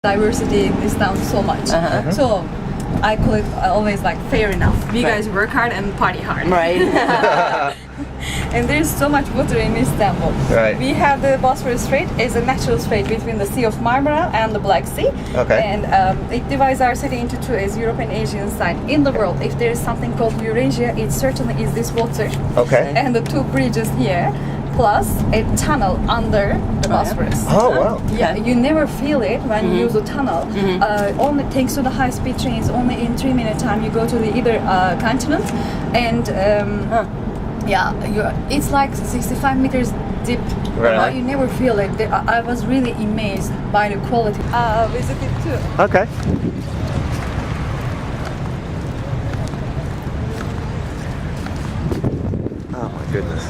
diversity in Istanbul so much. So I call it always like fair enough. We guys work hard and party hard. Right. And there's so much water in Istanbul. Right. We have the Bosphorus Strait is a natural strait between the Sea of Marmara and the Black Sea. Okay. And it divides our city into two, as Europe and Asian side. In the world, if there is something called Eurasia, it certainly is this water. Okay. And the two bridges here, plus a tunnel under the Bosphorus. Oh, wow. Yeah, you never feel it when you use a tunnel. Only thanks to the high-speed trains, only in 3-minute time you go to the either continent, and yeah, it's like 65 meters deep. Right. But you never feel it. I was really amazed by the quality. Visited too. Okay. Oh my goodness.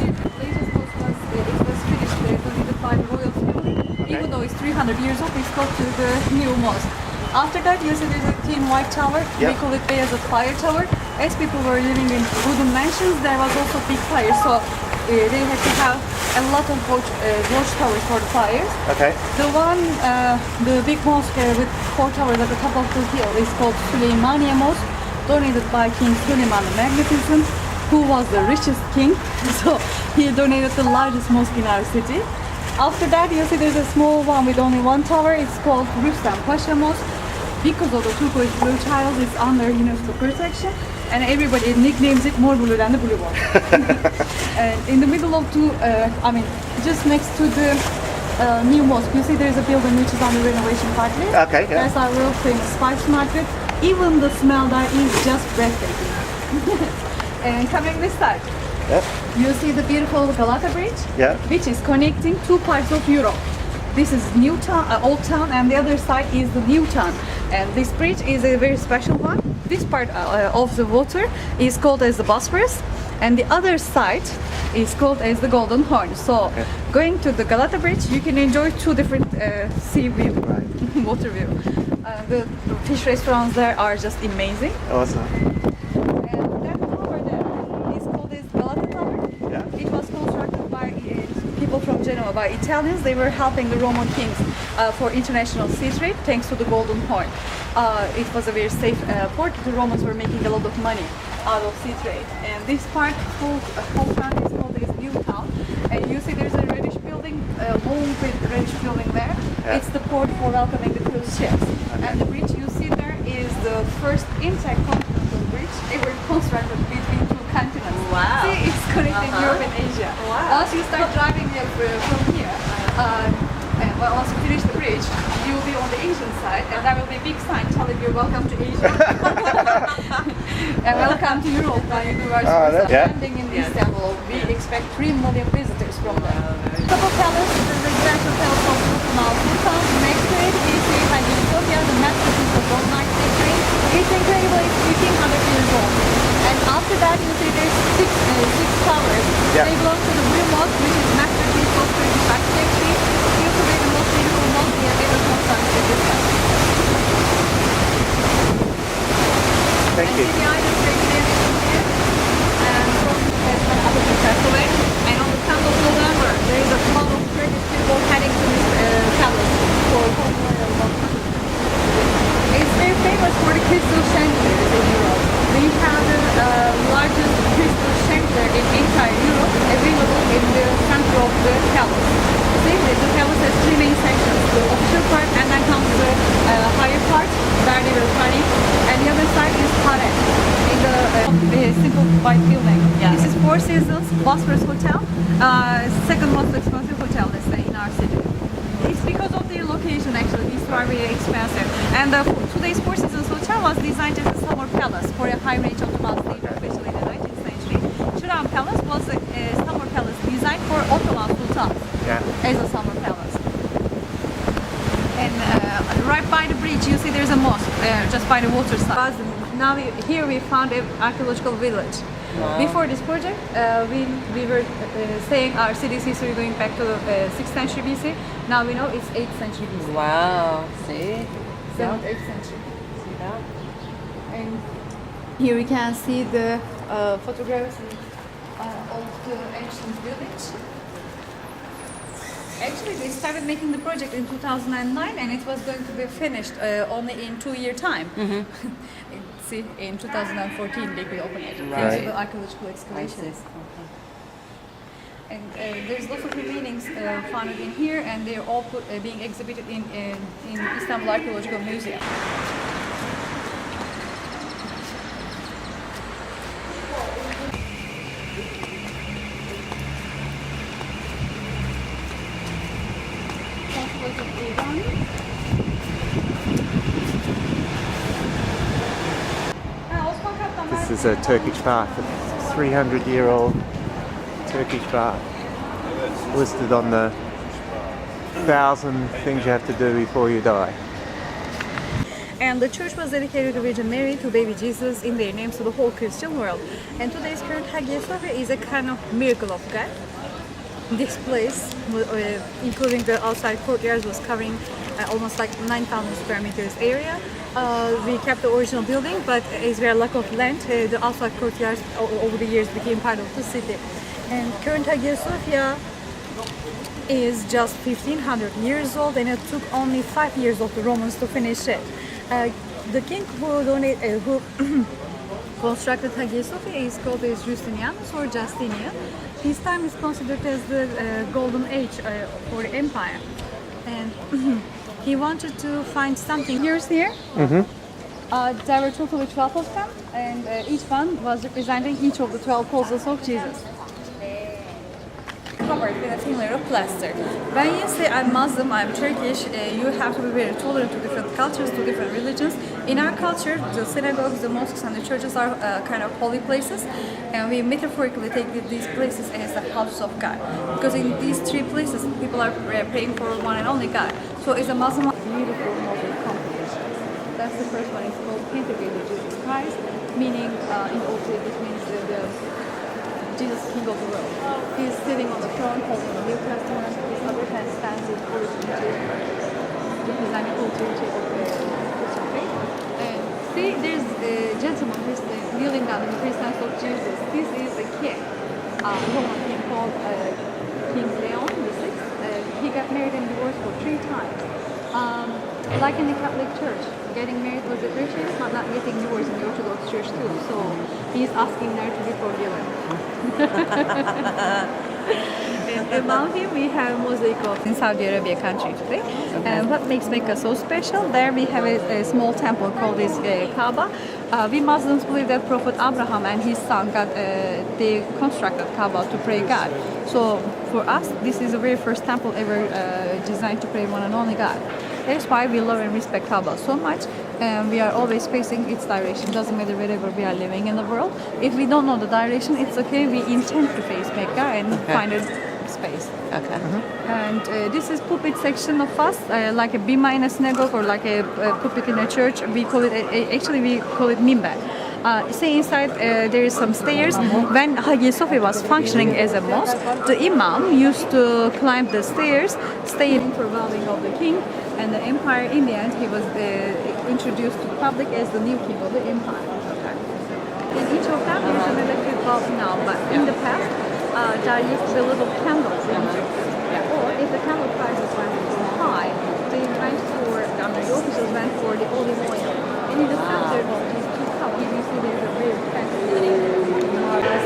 It was finished donated by the royal family. Even though it's 300 years old, it's called to the new mosque. After that, you see there's a thin white tower. We call it Beyazıt Fire Tower. As people were living in wooden mansions, there was also big fires, so they had to have a lot of watchtowers for the fires. Okay. The one, the big mosque with 4 towers at the top of the hill is called Süleymaniye Mosque, donated by King Suleiman the Magnificent, who was the richest king. So he donated the largest mosque in our city. After that, you see there's a small one with only 1 tower. It's called Rüstem Pasha Mosque. Because of the turquoise blue tiles, it's under UNESCO protection, and everybody nicknames it more blue than the blue one. And in the middle of just next to the new mosque, you see there's a building which is under renovation partly. Okay, yeah. That's our world famous spice market. Even the smell there is just breathtaking. And coming this side, you see the beautiful Galata Bridge, which is connecting 2 parts of Europe. This is New Town, Old Town, and the other side is the New Town. And this bridge is a very special one. This part of the water is called as the Bosphorus, and the other side is called as the Golden Horn. So, going to the Galata Bridge, you can enjoy 2 different sea view, water view. The fish restaurants there are just amazing. Awesome. And that tower there is called as Galata Tower. It was constructed by people from Genoa, by Italians. They were helping the Roman kings for international sea trade thanks to the Golden Horn. It was a very safe port. The Romans were making a lot of money out of sea trade. And this part, whole town is called as New Town. And you see there's a reddish building, a long reddish building there. It's the port for welcoming the cruise ships. And the bridge you see there is the first intercontinental bridge ever constructed between 2 continents. Wow. See, it's connecting Europe and Asia. Wow. Once you start driving from here, once you finish the bridge, you will be on the Asian side, and there will be a big sign telling you welcome to Asia. And welcome to Europe when you do our landing in Istanbul. We expect 3 million visitors from there. Couple Palace, the residential palace of Sultan Sultan. Next to it is the Hagia Sophia, the masterpiece of Roman architecture. It's incredible, it's 1500 years old. And after that, you see there's 6 towers. They belong to the Blue Mosque, which is masterpiece of Turkish architecture. You can the most beautiful mosque we have ever constructed in this country. Thank you. And the island residential here, and that's one other festival. And on the 10th of November, there is a lot of Turkish people heading to this palace for It's very famous for the crystal chandeliers in Europe. We have the largest crystal chandelier in entire Europe available in the center of the palace. See, the palace has 3 main sections: the official part, and then comes the higher part where they were running, and the other side is Harem, in the simple white building. This is 4 Seasons Bosphorus Hotel, second most expensive hotel, let's say, in our city. It's because of their location, actually. These are very expensive. And today's 4 Seasons Hotel was designed as a summer palace for a high range of demands later, especially in the 19th century. Şiran Palace was a summer palace designed for Ottoman sultans as a summer palace. And right by the bridge, you see there's a mosque, just by the water side. Now here we found an archaeological village. Wow. Before this project, we were saying our city's history going back to the 6th century BC. Now we know it's 8th century BC. Wow, see? 7th, 8th century. See that? And here we can see the photographs of the ancient village. Actually, they started making the project in 2009, and it was going to be finished only in 2 year time. See, in 2014 they could open it. Thanks to the archaeological excavations. And there's lots of remainings found in here, and they're all being exhibited in Istanbul Archaeological Museum. This is a Turkish bath, a 300-year-old Turkish bath. Listed on the 1,000 things you have to do before you die. And the church was dedicated to Virgin Mary, to baby Jesus, in their names to the whole Christian world. And today's current Hagia Sophia is a kind of miracle of God. This place, including the outside courtyards, was covering almost like 9,000 square meters area. We kept the original building, but as we are lack of land, the outside courtyards over the years became part of the city. And current Hagia Sophia is just 1,500 years old, and it took only 5 years of the Romans to finish it. The king who constructed Hagia Sophia is called as Justinianus or Justinian. His time is considered as the golden age for the empire, and he wanted to find something. Here's here. There were totally 12 of them, and each one was representing each of the 12 apostles of Jesus. Covered with a thin layer of plaster. When you say I'm Muslim, I'm Turkish, you have to be very tolerant to different cultures, to different religions. In our culture, the synagogues, the mosques, and the churches are kind of holy places, and we metaphorically take these places as the house of God. Because in these three places, people are praying for one and only God. So it's a Muslim beautiful model complex. That's the first one. It's called Pentagrated Jesus Christ, meaning in Old Greek it means the Jesus, King of the world. He is sitting on the throne holding the New Testament. His other hand stands in horizontal, representing authority of the Christian faith. And see, there's a gentleman who's kneeling down in the presence of Jesus. This is a king, Roman king called King Leon VI. He got married and divorced for 3 times. Like in the Catholic Church, getting married was a virtue, but not getting divorced in the Orthodox Church too. So he's asking there to be forgiven. And above him we have mosaic of in Saudi Arabia country today. And what makes Mecca so special? There we have a small temple called this Kaaba. We Muslims believe that Prophet Abraham and his son they constructed Kaaba to pray God. So for us, this is the very first temple ever designed to pray one and only God. That's why we love and respect Kaaba so much, and we are always facing its direction. Doesn't matter wherever we are living in the world. If we don't know the direction, it's okay. We intend to face Mecca and find a space. Okay. And this is pulpit section of us, like a bima in a synagogue or like a pulpit in a church. We call it actually we call it minbar. See inside there is some stairs. When Hagia Sophia was functioning as a mosque, the imam used to climb the stairs, stay for welcoming of the king and the empire. In the end, he was introduced to the public as the new king of the empire. In each of them, there is an electric bulb now, but in the past, there used to be a lot of candles in it. Or if the candle prices went too high, they went for, the officers went for the olive oil. And in the center of these two towers, you see there's a very fancy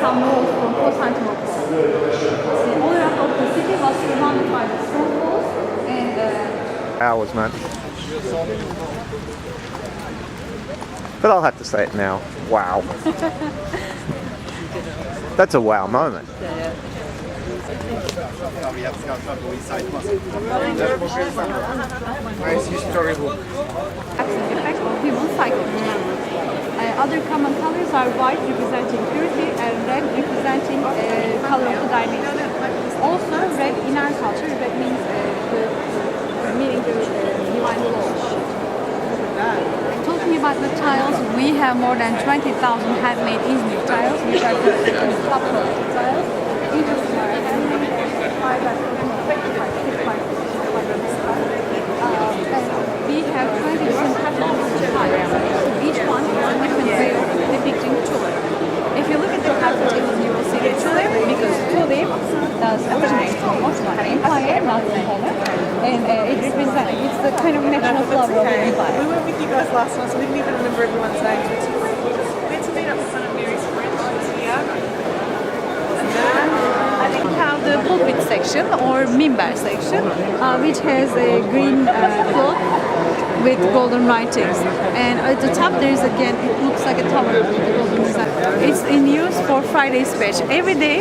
some walls from Constantinople. The area of the city was surrounded by the stone walls and Hours, man. But I'll have to say it now. Wow. That's a wow moment. Nice history book. Effect of human cycle. Other common colors are white representing purity and red representing color of the divinity. Also, red in our culture, red means meaning the divine law. Talking about the tiles, we have more than 20,000 handmade Izmir tiles, which are the top quality tiles. Each of them are handmade 5 by 6 by 6 we have 20 different patterns of tiles. Each one is a different way of depicting tulip. If you look at the pattern, you will see the tulip because tulip does originate from Ottoman Empire, not from kind of national flower of the Okay. empire. We went with you guys last night, so we didn't even remember everyone's names. We had to meet up with one of Mary's friends who was here. And then We have the pulpit section or mimbar section, which has a green cloth with golden writings. And at the top there is again, it looks like a tower with the golden design. It's in use for Friday speech. Every day,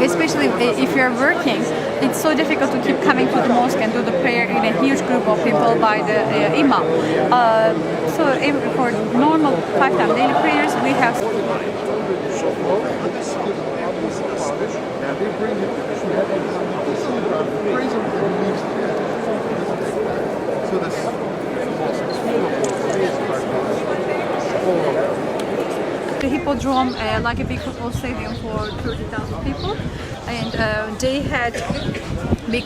especially if you're working, it's so difficult to keep coming to the mosque and do the prayer in a huge group of people by the imam. So for normal 5-time daily prayers, we have the hippodrome, like a big football stadium for 30,000 people, and they had big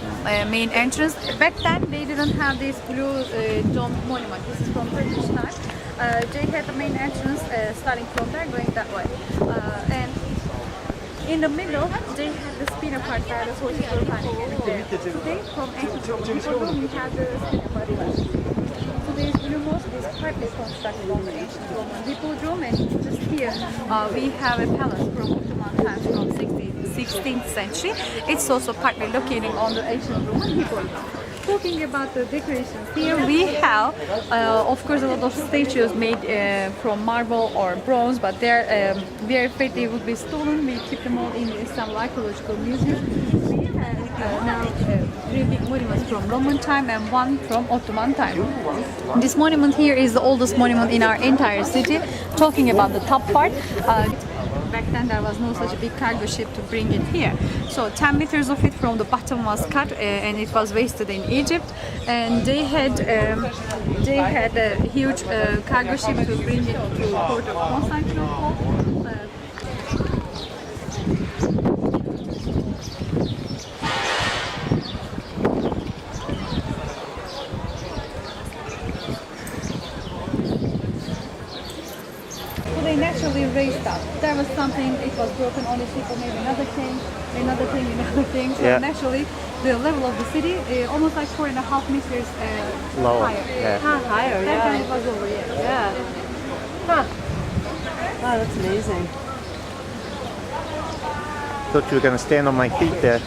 main entrance. Back then they didn't have this blue dome monument. This is from British time. They had the main entrance starting from there, going that way, and in the middle they had the spinner part where the horses were running. Today, from hippodrome, we have the spinner part. Today's blue mosque is partly constructed on the ancient Roman hippodrome, and just here we have a palace from Ottoman times from 16th century. It's also partly located on the ancient Roman hippodrome. Talking about the decorations, here we have, of course, a lot of statues made from marble or bronze, but they're very afraid they would be stolen. We keep them all in the Istanbul Archaeological Museum. We have now three big monuments from Roman time and one from Ottoman time. This monument here is the oldest monument in our entire city. Talking about the top part, back then there was no such a big cargo ship to bring it here. So 10 meters of it from the bottom was cut and it was wasted in Egypt. And they had a huge cargo ship to bring it to port of Constantinople. They naturally raised up. There was something, it was broken on the ship, or maybe another thing. So Yeah. naturally, the level of the city, almost like 4.5 meters Lower. higher. Yeah. higher, That time it was over, yeah. Yeah. Huh. Wow, that's amazing. Thought you were going to stand on my feet there.